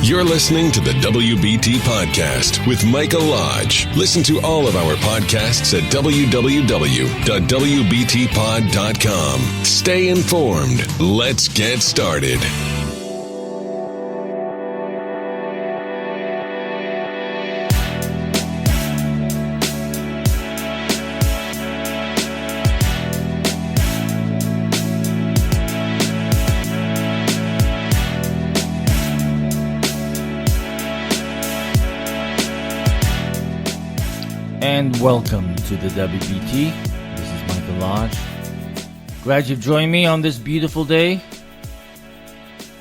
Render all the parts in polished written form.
You're listening to the WBT Podcast with Micah Lodge. Listen to all of our podcasts at www.wbtpod.com. Stay informed. Let's get started. And welcome to the WBT. This is Michael Lodge. Glad you've joined me on this beautiful day.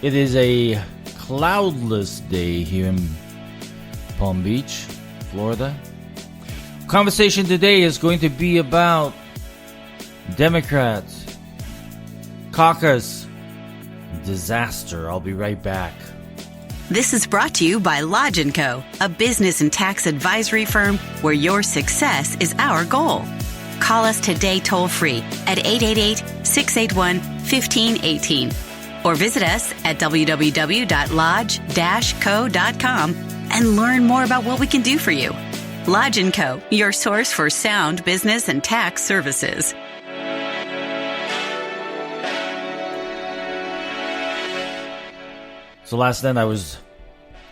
It is a cloudless day here in Palm Beach, Florida. Conversation today is going to be about Democrats, Caucus, disaster. I'll be right back. This is brought to you by Lodge & Co., a business and tax advisory firm where your success is our goal. Call us today toll-free at 888-681-1518 or visit us at www.lodge-co.com and learn more about what we can do for you. Lodge & Co., your source for sound business and tax services. So last night I was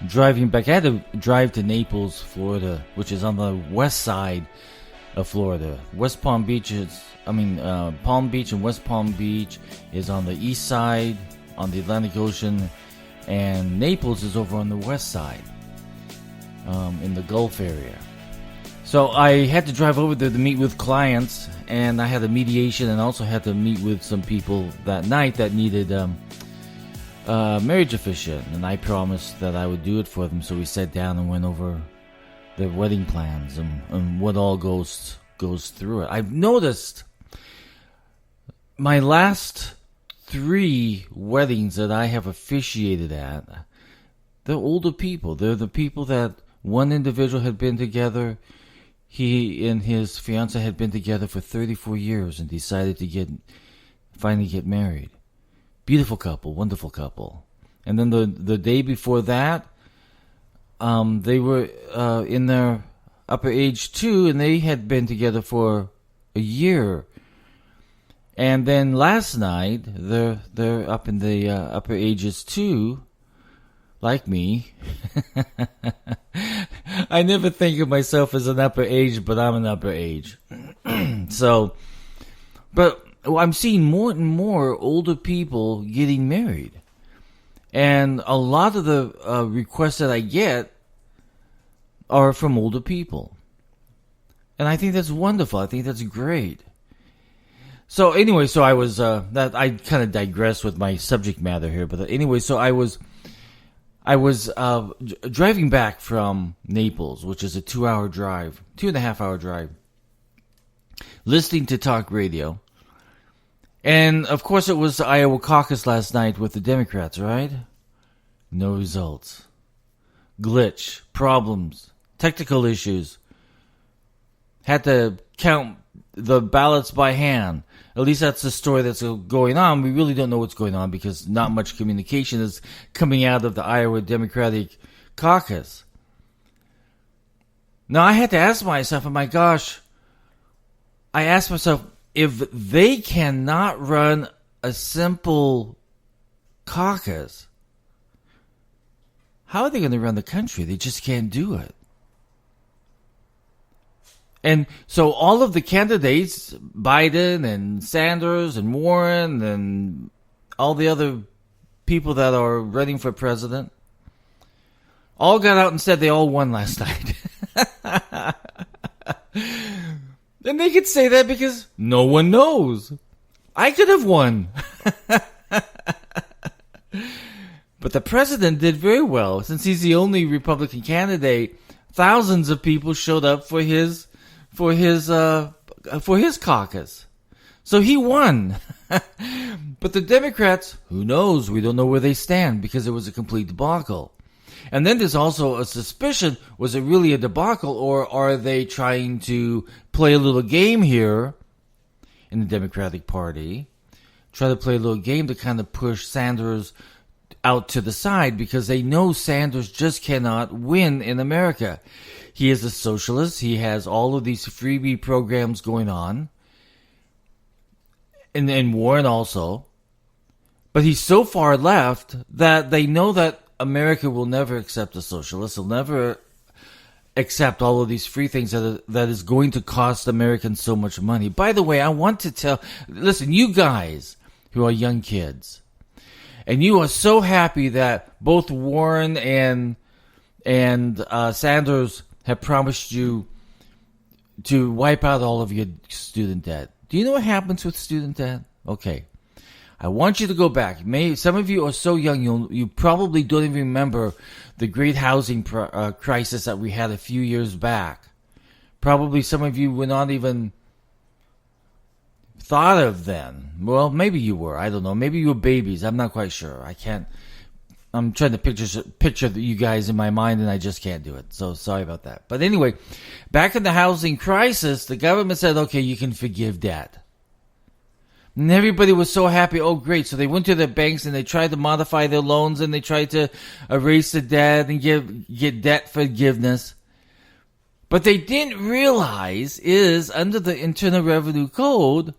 driving back. I had to drive to Naples, Florida, which is on the west side of Florida. Palm Beach and West Palm Beach is on the east side, on the Atlantic Ocean, and Naples is over on the west side, in the Gulf area. So I had to drive over there to meet with clients, and I had a mediation and also had to meet with some people that night that needed marriage officiant, and I promised that I would do it for them. So we sat down and went over their wedding plans and what all goes through it. I've noticed my last 3 weddings that I have officiated at, they're older people. They're the people that one individual had been together. He and his fiance had been together for 34 years and decided to finally get married. Beautiful couple, wonderful couple. And then the day before that, they were in their upper age too, and they had been together for a year. And then last night, they're up in the upper ages too, like me. I never think of myself as an upper age, but I'm an upper age. But I'm seeing more and more older people getting married. And a lot of the requests that I get are from older people. And I think that's wonderful. I think that's great. So anyway, I was, I kind of digress with my subject matter here. But anyway, so I was driving back from Naples, which is a 2.5-hour drive, listening to talk radio. And, of course, it was the Iowa Caucus last night with the Democrats, right? No results. Glitch, problems, technical issues. Had to count the ballots by hand. At least that's the story that's going on. We really don't know what's going on because not much communication is coming out of the Iowa Democratic Caucus. Now, I had to ask myself, oh my gosh, if they cannot run a simple caucus, how are they going to run the country? They just can't do it. And so all of the candidates, Biden and Sanders and Warren and all the other people that are running for president, all got out and said they all won last night. And they could say that because no one knows. I could have won. But the president did very well. Since he's the only Republican candidate, thousands of people showed up for his caucus. So he won. But the Democrats, who knows? We don't know where they stand because it was a complete debacle. And then there's also a suspicion, was it really a debacle, or are they trying to play a little game here in the Democratic Party? Try to play a little game to kind of push Sanders out to the side because they know Sanders just cannot win in America. He is a socialist. He has all of these freebie programs going on. And Warren also. But he's so far left that they know that America will never accept a socialist. Will never accept all of these free things that is going to cost Americans so much money. By the way, I want to listen, you guys who are young kids, and you are so happy that both Warren and Sanders have promised you to wipe out all of your student debt. Do you know what happens with student debt? Okay. I want you to go back. Some of you are so young, you probably don't even remember the great housing crisis that we had a few years back. Probably some of you were not even thought of then. Well, maybe you were. I don't know. Maybe you were babies. I'm not quite sure. I'm trying to picture you guys in my mind, and I just can't do it. So sorry about that. But anyway, back in the housing crisis, the government said, okay, you can forgive debt. And everybody was so happy. Oh, great. So they went to the banks and they tried to modify their loans and they tried to erase the debt and get debt forgiveness. But they didn't realize is under the Internal Revenue Code,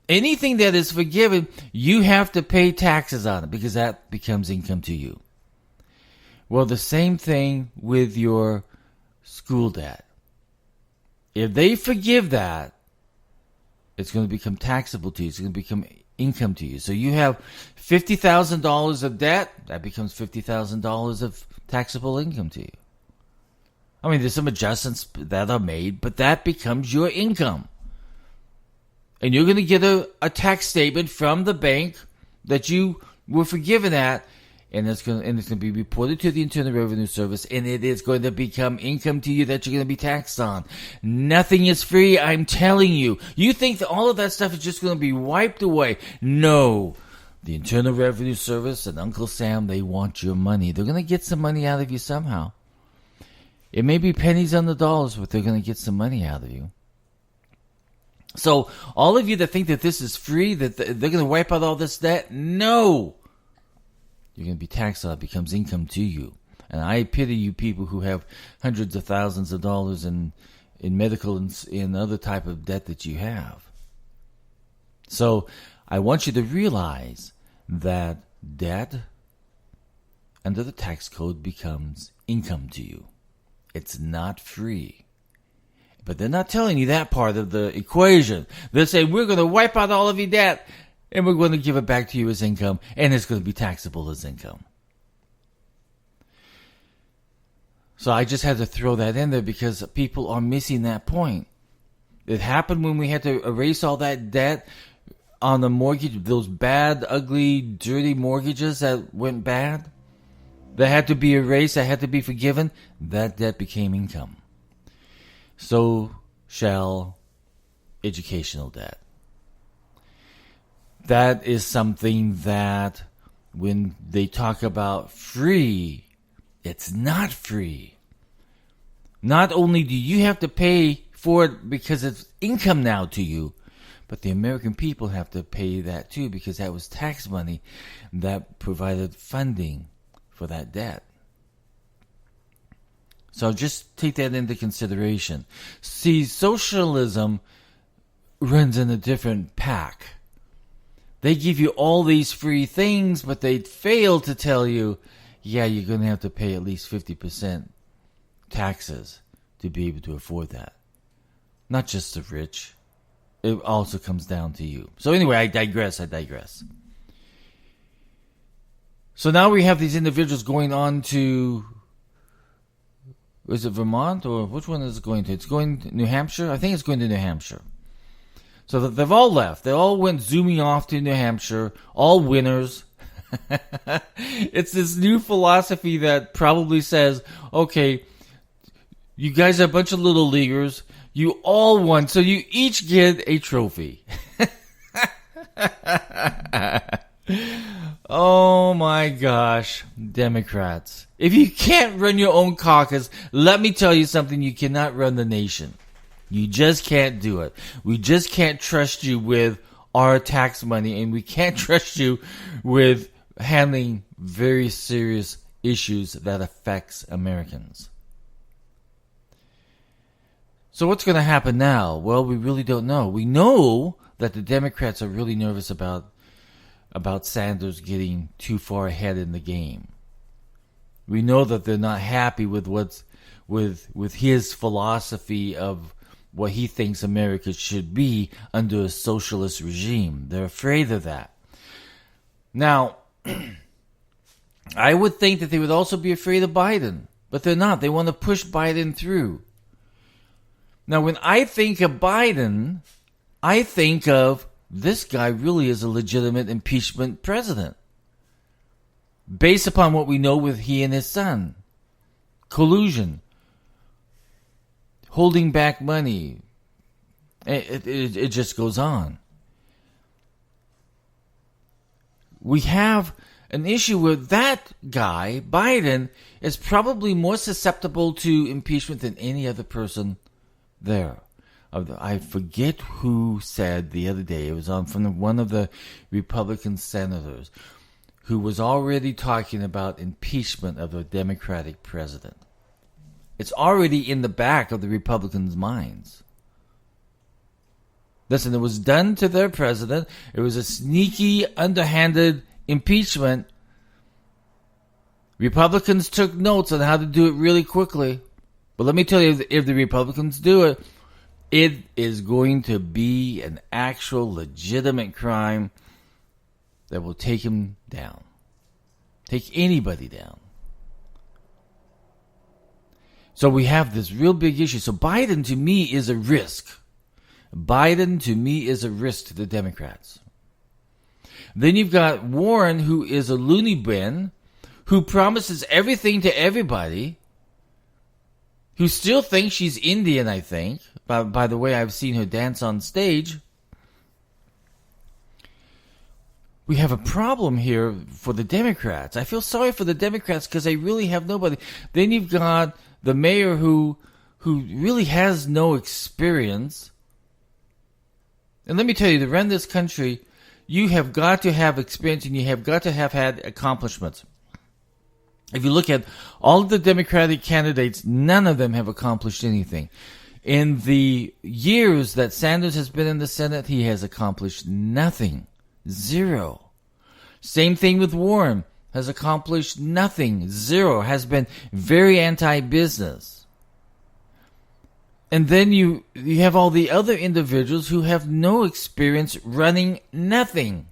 anything that is forgiven, you have to pay taxes on it because that becomes income to you. Well, the same thing with your school debt. If they forgive that, it's going to become taxable to you. It's going to become income to you. So you have $50,000 of debt, that becomes $50,000 of taxable income to you. I mean, there's some adjustments that are made, but that becomes your income. And you're going to get a tax statement from the bank that you were forgiven at, and it's going to be reported to the Internal Revenue Service, and it is going to become income to you that you're going to be taxed on. Nothing is free, I'm telling you. You think that all of that stuff is just going to be wiped away. No. The Internal Revenue Service and Uncle Sam, they want your money. They're going to get some money out of you somehow. It may be pennies on the dollars, but they're going to get some money out of you. So all of you that think that this is free, that they're going to wipe out all this debt, no. You're going to be taxed on it. It becomes income to you. And I pity you people who have hundreds of thousands of dollars in medical and in other type of debt that you have. So I want you to realize that debt under the tax code becomes income to you. It's not free. But they're not telling you that part of the equation. They're saying, we're going to wipe out all of your debt, and we're going to give it back to you as income, and it's going to be taxable as income. So I just had to throw that in there because people are missing that point. It happened when we had to erase all that debt on the mortgage, those bad, ugly, dirty mortgages that went bad, that had to be erased, that had to be forgiven. That debt became income. So shall educational debt. That is something that when they talk about free, it's not free. Not only do you have to pay for it because it's income now to you, but the American people have to pay that too because that was tax money that provided funding for that debt. So just take that into consideration. See, socialism runs in a different pack. They give you all these free things, but they fail to tell you, yeah, you're going to have to pay at least 50% taxes to be able to afford that. Not just the rich. It also comes down to you. So anyway, I digress. So now we have these individuals going on to, is it Vermont or which one is it going to? It's going to New Hampshire? I think it's going to New Hampshire. So they've all left. They all went zooming off to New Hampshire, all winners. It's this new philosophy that probably says, okay, you guys are a bunch of little leaguers. You all won, so you each get a trophy. Oh my gosh, Democrats. If you can't run your own caucus, let me tell you something, you cannot run the nation. You just can't do it. We just can't trust you with our tax money, and we can't trust you with handling very serious issues that affects Americans. So what's going to happen now? Well, we really don't know. We know that the Democrats are really nervous about Sanders getting too far ahead in the game. We know that they're not happy with with his philosophy of what he thinks America should be under a socialist regime. They're afraid of that. Now, I would think that they would also be afraid of Biden, but they're not. They want to push Biden through. Now, when I think of Biden, I think of this guy really is a legitimate impeachment president. Based upon what we know with he and his son. Collusion. Holding back money. It just goes on. We have an issue where that guy, Biden, is probably more susceptible to impeachment than any other person there. I forget who said the other day, it was from one of the Republican senators, who was already talking about impeachment of the Democratic president. It's already in the back of the Republicans' minds. Listen, it was done to their president. It was a sneaky, underhanded impeachment. Republicans took notes on how to do it really quickly. But let me tell you, if the Republicans do it, it is going to be an actual legitimate crime that will take him down. Take anybody down. So we have this real big issue. So Biden, to me, is a risk. Biden, to me, is a risk to the Democrats. Then you've got Warren, who is a loony bin, who promises everything to everybody, who still thinks she's Indian, I think. By the way, I've seen her dance on stage. We have a problem here for the Democrats. I feel sorry for the Democrats because they really have nobody. Then you've got the mayor who really has no experience. And let me tell you, to run this country, you have got to have experience and you have got to have had accomplishments. If you look at all of the Democratic candidates, none of them have accomplished anything. In the years that Sanders has been in the Senate, he has accomplished nothing. Zero. Same thing with Warren. Has accomplished nothing. Zero. Has been very anti-business. And then you have all the other individuals who have no experience running nothing.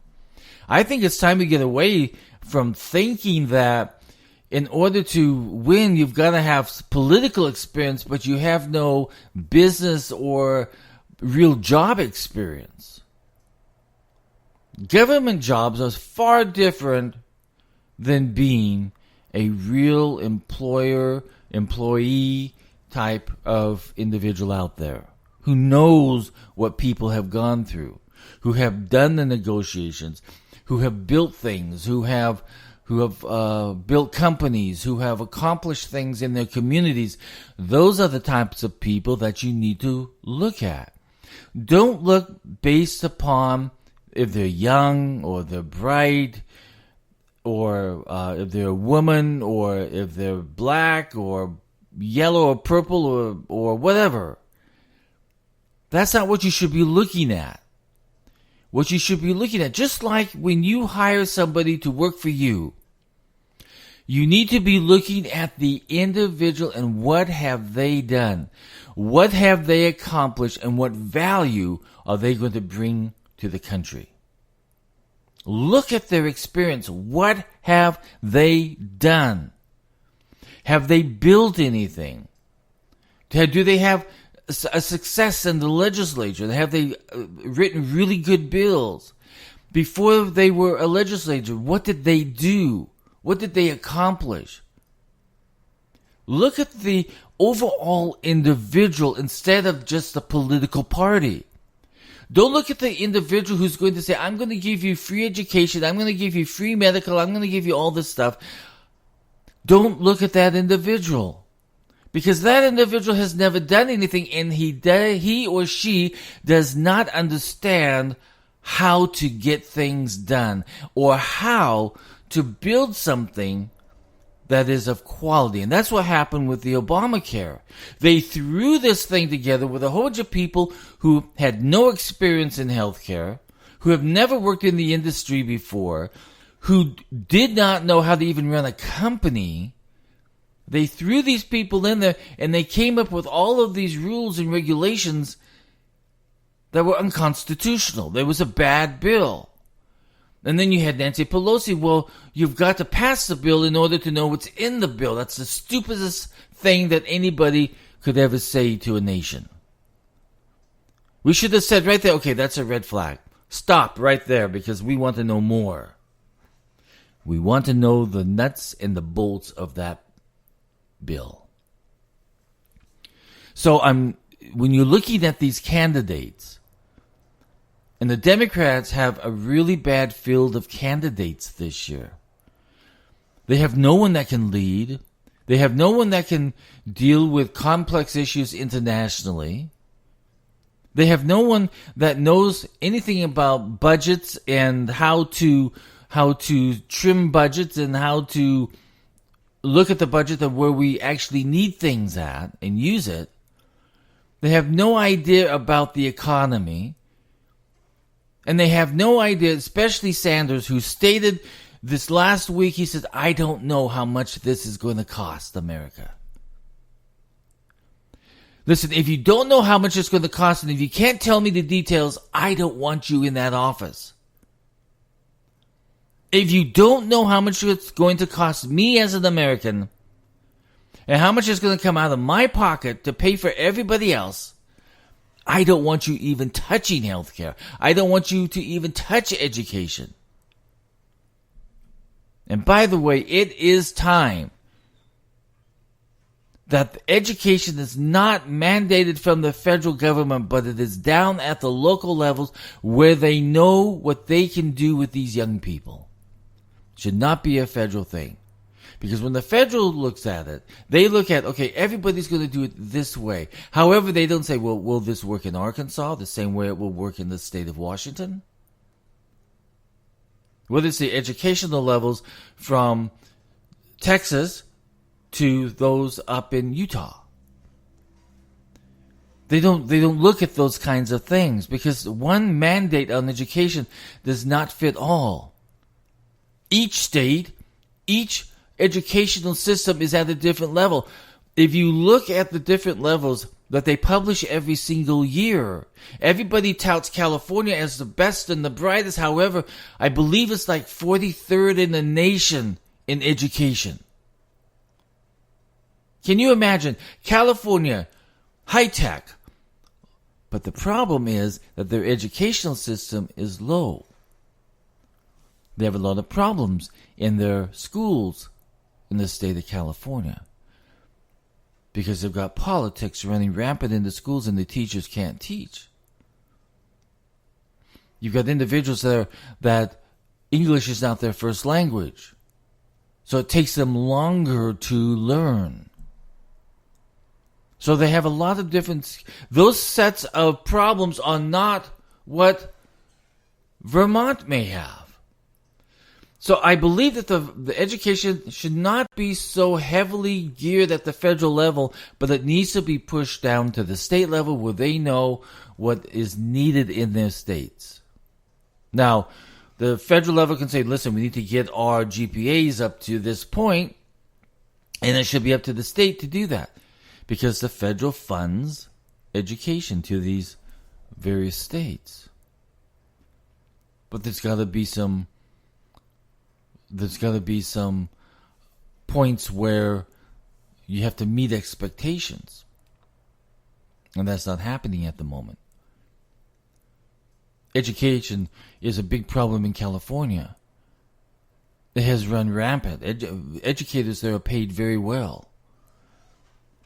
I think it's time to get away from thinking that in order to win, you've got to have political experience, but you have no business or real job experience. Government jobs are far different than being a real employee type of individual out there who knows what people have gone through, who have done the negotiations, who have built things, who have built companies, who have accomplished things in their communities. Those are the types of people that you need to look at. Don't look based upon if they're young or they're bright or if they're a woman or if they're black or yellow or purple or whatever. That's not what you should be looking at. What you should be looking at, just like when you hire somebody to work for you, you need to be looking at the individual and what have they done? What have they accomplished and what value are they going to bring to the country? Look at their experience. What have they done? Have they built anything? Do they have a success in the legislature? Have they written really good bills? Before they were a legislature, what did they do? What did they accomplish? Look at the overall individual instead of just the political party. Don't look at the individual who's going to say, I'm going to give you free education, I'm going to give you free medical, I'm going to give you all this stuff. Don't look at that individual. Because that individual has never done anything and he or she does not understand how to get things done or how to build something that is of quality. And that's what happened with the Obamacare. They threw this thing together with a whole bunch of people who had no experience in healthcare, who have never worked in the industry before, who did not know how to even run a company. They threw these people in there, and they came up with all of these rules and regulations that were unconstitutional. There was a bad bill. And then you had Nancy Pelosi. Well, you've got to pass the bill in order to know what's in the bill. That's the stupidest thing that anybody could ever say to a nation. We should have said right there, okay, that's a red flag. Stop right there, because we want to know more. We want to know the nuts and the bolts of that bill. So when you're looking at these candidates, and the Democrats have a really bad field of candidates this year. They have no one that can lead. They have no one that can deal with complex issues internationally. They have no one that knows anything about budgets and how to trim budgets and how to look at the budget of where we actually need things at and use it. They have no idea about the economy. And they have no idea, especially Sanders, who stated this last week, he said, I don't know how much this is going to cost America. Listen, if you don't know how much it's going to cost, and if you can't tell me the details, I don't want you in that office. If you don't know how much it's going to cost me as an American, and how much is going to come out of my pocket to pay for everybody else, I don't want you even touching healthcare. I don't want you to even touch education. And by the way, it is time that education is not mandated from the federal government, but it is down at the local levels where they know what they can do with these young people. It should not be a federal thing. Because when the federal looks at it, they look at, okay, everybody's going to do it this way. However, they don't say, well, will this work in Arkansas the same way it will work in the state of Washington? Whether it's the educational levels from Texas to those up in Utah. They don't look at those kinds of things because one mandate on education does not fit all. Each state, each educational system is at a different level. If you look at the different levels that they publish every single year, everybody touts California as the best and the brightest. However, I believe it's like 43rd in the nation in education. Can you imagine? California, high tech. But the problem is that their educational system is low. They have a lot of problems in their schools in the state of California because they've got politics running rampant in the schools and the teachers can't teach. You've got individuals that English is not their first language, so it takes them longer to learn. So they have a lot of different... Those sets of problems are not what Vermont may have. So I believe that the education should not be so heavily geared at the federal level, but it needs to be pushed down to the state level where they know what is needed in their states. Now, the federal level can say, listen, we need to get our GPAs up to this point, and it should be up to the state to do that because the federal funds education to these various states. But there's got to be some points where you have to meet expectations. And that's not happening at the moment. Education is a big problem in California. It has run rampant. Educators there are paid very well.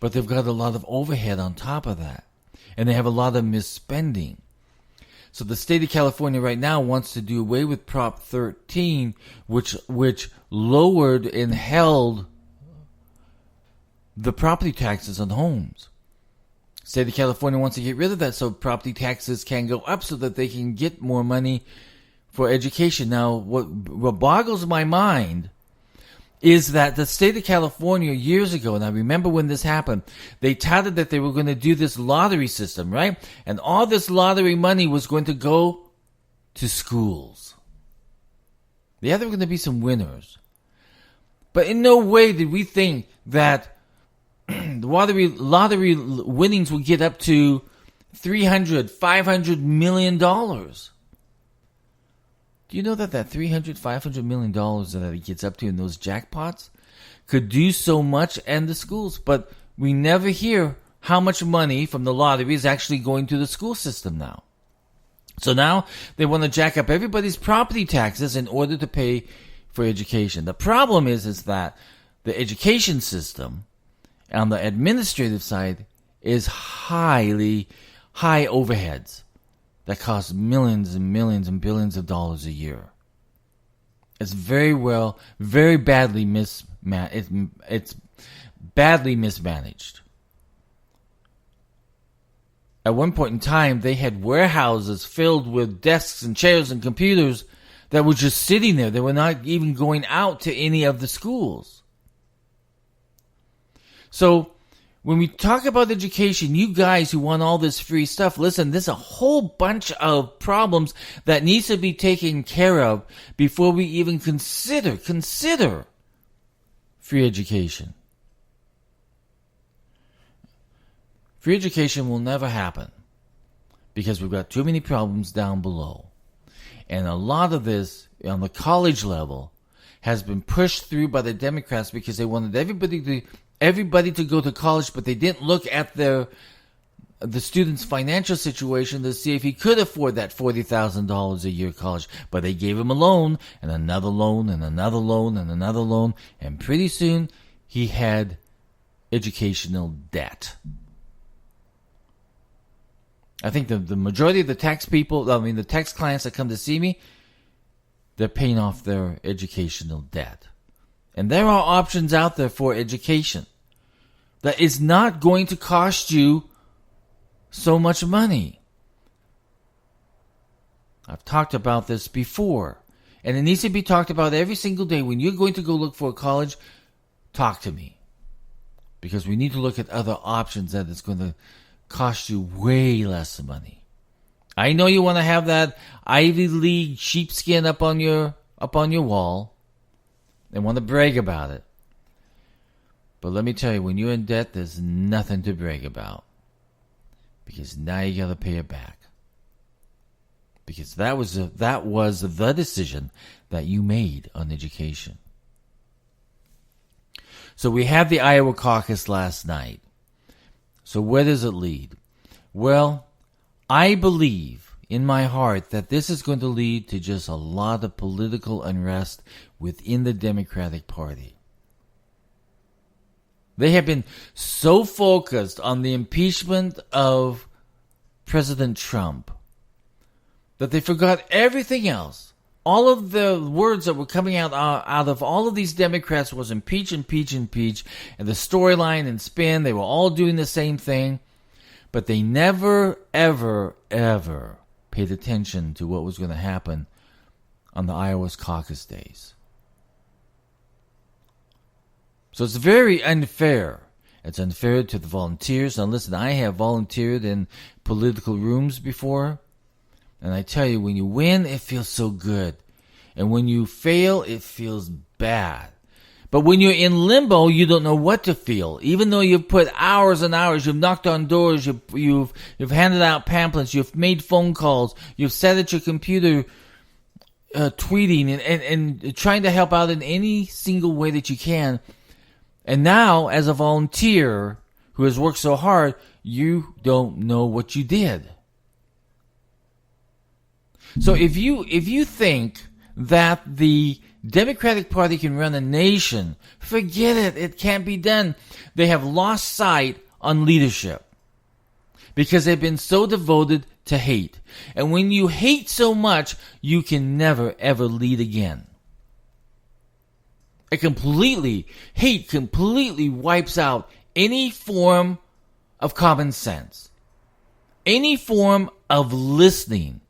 But they've got a lot of overhead on top of that. And they have a lot of misspending. So the state of California right now wants to do away with Prop 13, which lowered and held the property taxes on homes. State of California wants to get rid of that so property taxes can go up so that they can get more money for education. Now, what boggles my mind is that the state of California years ago, and I remember when this happened, they touted that they were going to do this lottery system, right? And all this lottery money was going to go to schools. Yeah, there were going to be some winners. But in no way did we think that the lottery winnings would get up to $300-500 million. Do you know that $300-500 million that it gets up to in those jackpots could do so much and the schools? But we never hear how much money from the lottery is actually going to the school system now. So now they want to jack up everybody's property taxes in order to pay for education. The problem is that the education system on the administrative side is high overheads that cost millions and millions and billions of dollars a year. It's very badly it's badly mismanaged. At one point in time, they had warehouses filled with desks and chairs and computers that were just sitting there. They were not even going out to any of the schools. So, when we talk about education, you guys who want all this free stuff, listen, there's a whole bunch of problems that needs to be taken care of before we even consider free education. Free education will never happen because we've got too many problems down below. And a lot of this on the college level has been pushed through by the Democrats because they wanted everybody to go to college, but they didn't look at the student's financial situation to see if he could afford that $40,000 a year college. But they gave him a loan and another loan and another loan and another loan, and pretty soon he had educational debt. I think the majority of the tax clients that come to see me, they're paying off their educational debt. And there are options out there for education that is not going to cost you so much money. I've talked about this before, and it needs to be talked about every single day. When you're going to go look for a college, talk to me. Because we need to look at other options that is going to cost you way less money. I know you want to have that Ivy League sheepskin up on your wall and want to brag about it. But let me tell you, when you're in debt, there's nothing to brag about. Because now you got to pay it back. Because that was the decision that you made on education. So we had the Iowa Caucus last night. So where does it lead? Well, I believe in my heart that this is going to lead to just a lot of political unrest within the Democratic Party. They have been so focused on the impeachment of President Trump that they forgot everything else. All of the words that were coming out of all of these Democrats was impeach, impeach, impeach. And the storyline and spin, they were all doing the same thing. But they never, ever, ever paid attention to what was going to happen on the Iowa Caucus days. So it's very unfair. It's unfair to the volunteers. Now listen, I have volunteered in political rooms before. And I tell you, when you win, it feels so good. And when you fail, it feels bad. But when you're in limbo, you don't know what to feel. Even though you've put hours and hours, you've knocked on doors, you've handed out pamphlets, you've made phone calls, you've sat at your computer tweeting and trying to help out in any single way that you can. And now, as a volunteer who has worked so hard, you don't know what you did. So if you think that the Democratic Party can run a nation, forget it. It can't be done. They have lost sight on leadership because they've been so devoted to hate. And when you hate so much, you can never, ever lead again. Hate completely wipes out any form of common sense, any form of listening.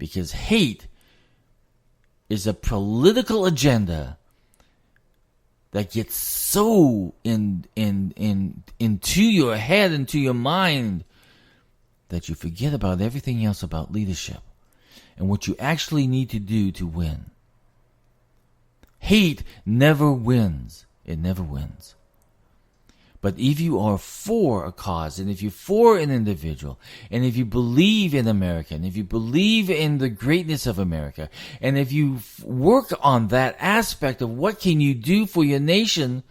Because hate is a political agenda that gets so into your head, into your mind, that you forget about everything else about leadership and what you actually need to do to win. Hate never wins. It never wins. But if you are for a cause, and if you're for an individual, and if you believe in America, and if you believe in the greatness of America, and if you work on that aspect of what can you do for your nation,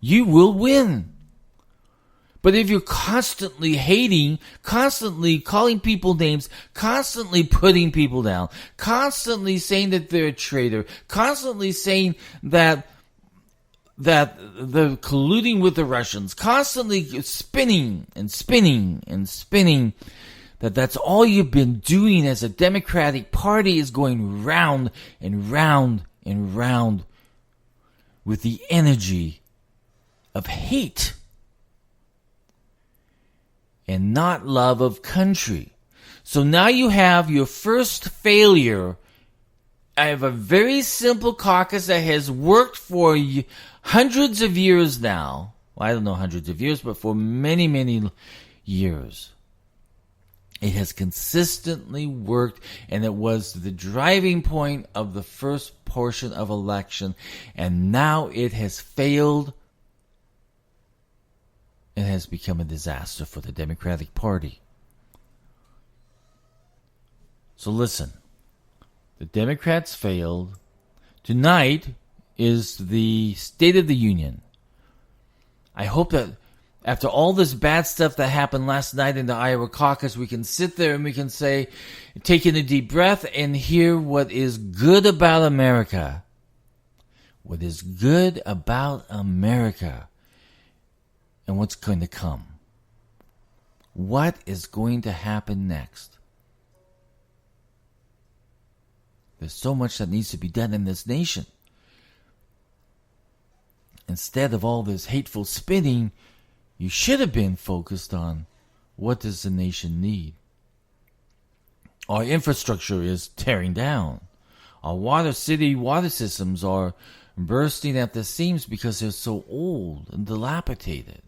you will win. But if you're constantly hating, constantly calling people names, constantly putting people down, constantly saying that they're a traitor, constantly saying that they're colluding with the Russians, constantly spinning, that's all you've been doing as a Democratic Party is going round and round and round with the energy of hate and not love of country. So now you have your first failure. I have a very simple caucus that has worked for hundreds of years now. Well, I don't know hundreds of years, but for many, many years. It has consistently worked, and it was the driving point of the first portion of election, and now it has failed. It has become a disaster for the Democratic Party. So listen, the Democrats failed. Tonight is the State of the Union. I hope that after all this bad stuff that happened last night in the Iowa Caucus, we can sit there and we can say, take in a deep breath and hear what is good about America. What is good about America. And what's going to come? What is going to happen next? There's so much that needs to be done in this nation. Instead of all this hateful spinning, you should have been focused on what does the nation need. Our infrastructure is tearing down. Our city water systems are bursting at the seams because they're so old and dilapidated.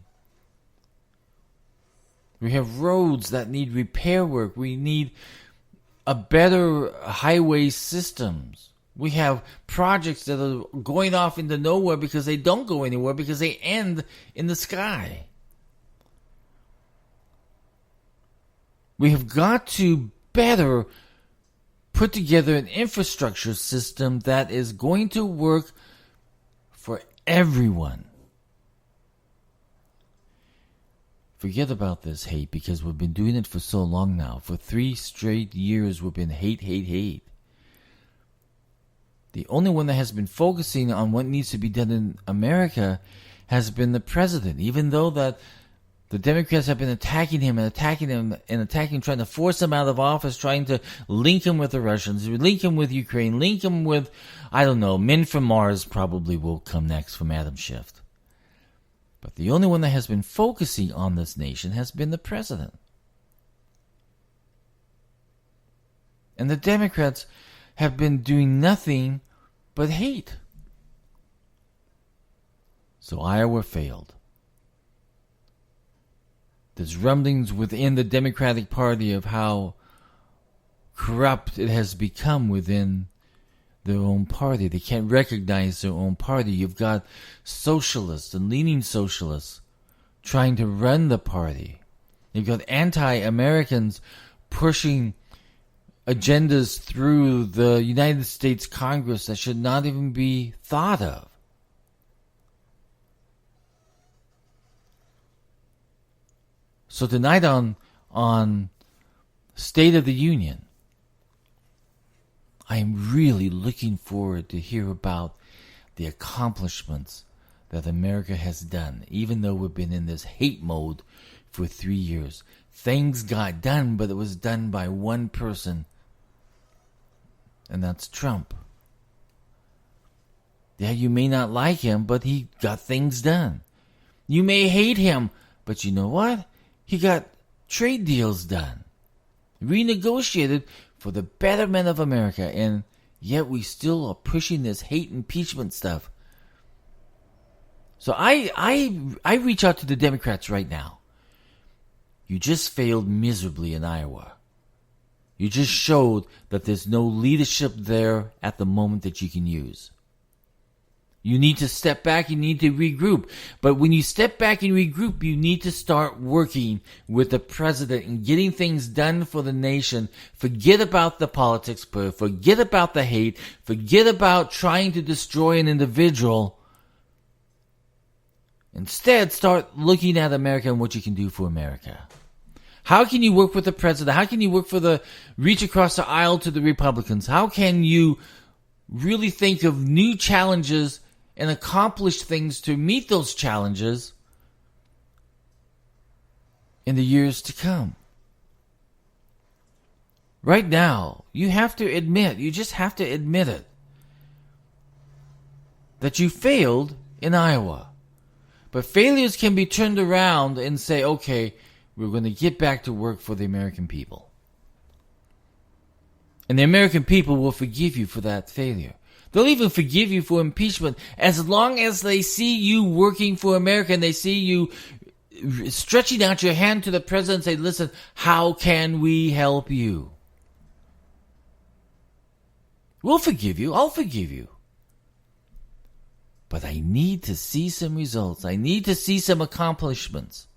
We have roads that need repair work. We need a better highway systems. We have projects that are going off into nowhere because they don't go anywhere because they end in the sky. We have got to better put together an infrastructure system that is going to work for everyone. Forget about this hate because we've been doing it for so long now. For 3 straight years we've been hate. The only one that has been focusing on what needs to be done in America has been the president. Even though that the Democrats have been attacking him, trying to force him out of office, trying to link him with the Russians, link him with Ukraine, link him with, I don't know, men from Mars probably will come next from Adam Schiff. But the only one that has been focusing on this nation has been the president. And the Democrats have been doing nothing but hate. So Iowa failed. There's rumblings within the Democratic Party of how corrupt it has become within their own party. They can't recognize their own party. You've got socialists and leaning socialists trying to run the party. You've got anti-Americans pushing agendas through the United States Congress that should not even be thought of. So tonight on State of the Union, I am really looking forward to hear about the accomplishments that America has done, even though we've been in this hate mode for 3 years. Things got done, but it was done by one person, and that's Trump. Yeah, you may not like him, but he got things done. You may hate him, but you know what? He got trade deals done. renegotiated for the betterment of America, and yet we still are pushing this hate impeachment stuff. So I reach out to the Democrats right now. You just failed miserably in Iowa. You just showed that there's no leadership there at the moment that you can use. You need to step back, you need to regroup. But when you step back and regroup, you need to start working with the president and getting things done for the nation. Forget about the politics, forget about the hate, forget about trying to destroy an individual. Instead, start looking at America and what you can do for America. How can you work with the president? How can you work for the reach across the aisle to the Republicans? How can you really think of new challenges and accomplish things to meet those challenges in the years to come? Right now, you just have to admit it, that you failed in Iowa. But failures can be turned around and say, okay, we're going to get back to work for the American people. And the American people will forgive you for that failure. They'll even forgive you for impeachment as long as they see you working for America and they see you stretching out your hand to the president and say, listen, how can we help you? We'll forgive you. I'll forgive you. But I need to see some results. I need to see some accomplishments.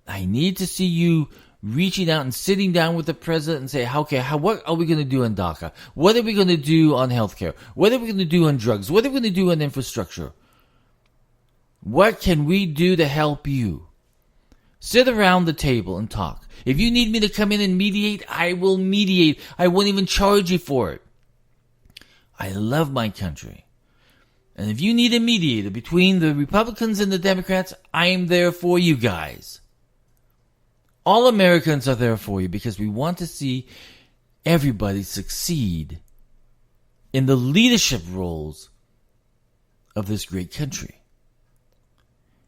I need to see you reaching out and sitting down with the president and say, okay, what are we going to do on DACA? What are we going to do on healthcare? What are we going to do on drugs? What are we going to do on infrastructure? What can we do to help you? Sit around the table and talk. If you need me to come in and mediate, I will mediate. I won't even charge you for it. I love my country. And if you need a mediator between the Republicans and the Democrats, I am there for you guys. All Americans are there for you because we want to see everybody succeed in the leadership roles of this great country.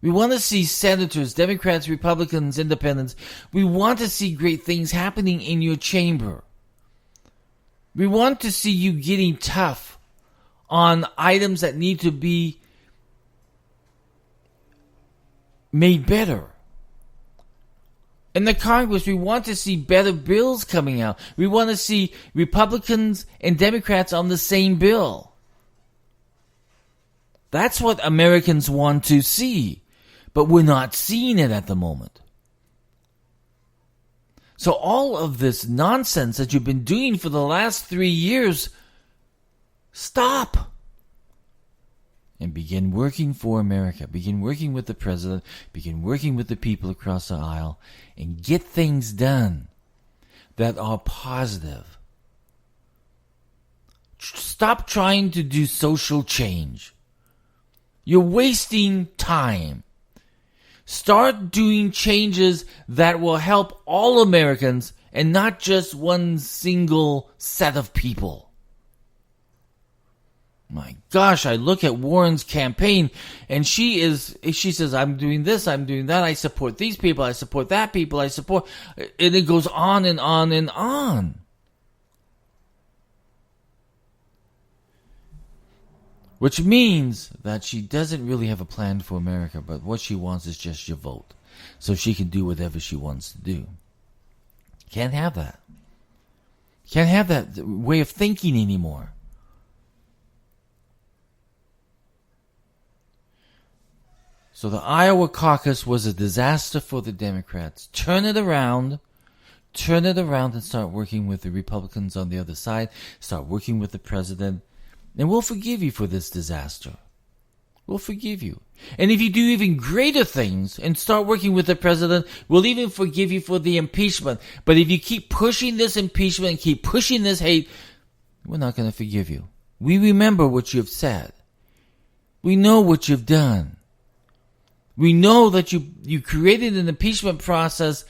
We want to see senators, Democrats, Republicans, Independents. We want to see great things happening in your chamber. We want to see you getting tough on items that need to be made better. In the Congress, we want to see better bills coming out. We want to see Republicans and Democrats on the same bill. That's what Americans want to see. But we're not seeing it at the moment. So all of this nonsense that you've been doing for the last 3 years, stop. And begin working for America. Begin working with the president. Begin working with the people across the aisle. And get things done that are positive. Stop trying to do social change. You're wasting time. Start doing changes that will help all Americans and not just one single set of people. My gosh, I look at Warren's campaign and she says, I'm doing this, I'm doing that, I support these people, I support that people, and it goes on and on and on. Which means that she doesn't really have a plan for America, but what she wants is just your vote. So she can do whatever she wants to do. Can't have that. Can't have that way of thinking anymore. So the Iowa caucus was a disaster for the Democrats. Turn it around and start working with the Republicans on the other side. Start working with the president. And we'll forgive you for this disaster. We'll forgive you. And if you do even greater things and start working with the president, we'll even forgive you for the impeachment. But if you keep pushing this impeachment and keep pushing this hate, we're not going to forgive you. We remember what you've said. We know what you've done. We know that you created an impeachment process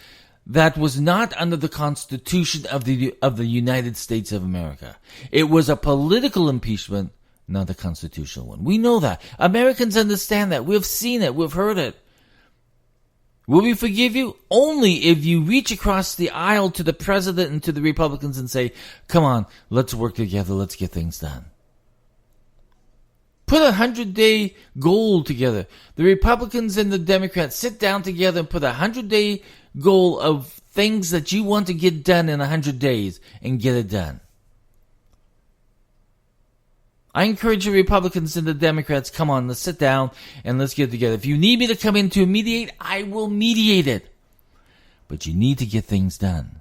that was not under the Constitution of the United States of America. It was a political impeachment, not a constitutional one. We know that. Americans understand that. We've seen it. We've heard it. Will we forgive you? Only if you reach across the aisle to the president and to the Republicans and say, come on, let's work together, let's get things done. Put a 100-day goal together. The Republicans and the Democrats sit down together and put a 100-day goal of things that you want to get done in 100 days and get it done. I encourage the Republicans and the Democrats, come on, let's sit down and let's get it together. If you need me to come in to mediate, I will mediate it. But you need to get things done.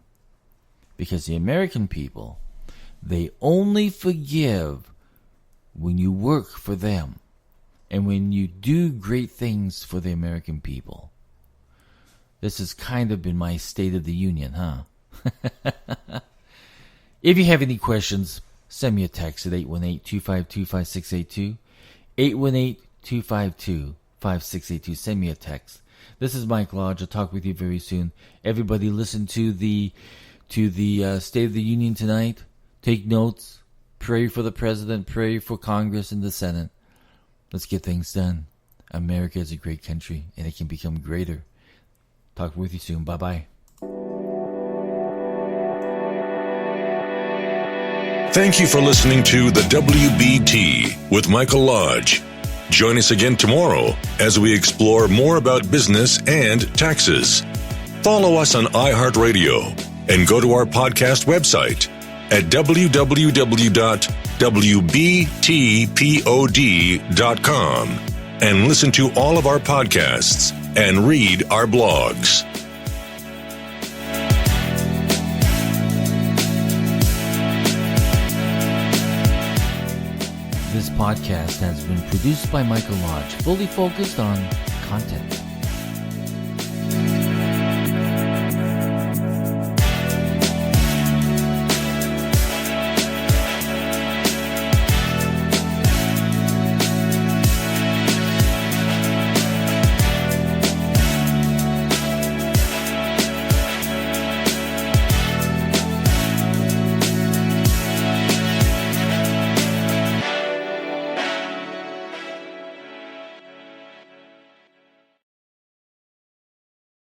Because the American people, they only forgive when you work for them and when you do great things for the American people. This has kind of been my State of the Union, huh? If you have any questions, send me a text at 818-252-5682. 818-252-5682. Send me a text. This is Mike Lodge. I'll talk with you very soon. Everybody listen to the State of the Union tonight. Take notes. Pray for the President. Pray for Congress and the Senate. Let's get things done. America is a great country, and it can become greater. Talk with you soon. Bye-bye. Thank you for listening to the WBT with Michael Lodge. Join us again tomorrow as we explore more about business and taxes. Follow us on iHeartRadio and go to our podcast website at www.wbtpod.com and listen to all of our podcasts and read our blogs. This podcast has been produced by Michael Lodge, fully focused on content.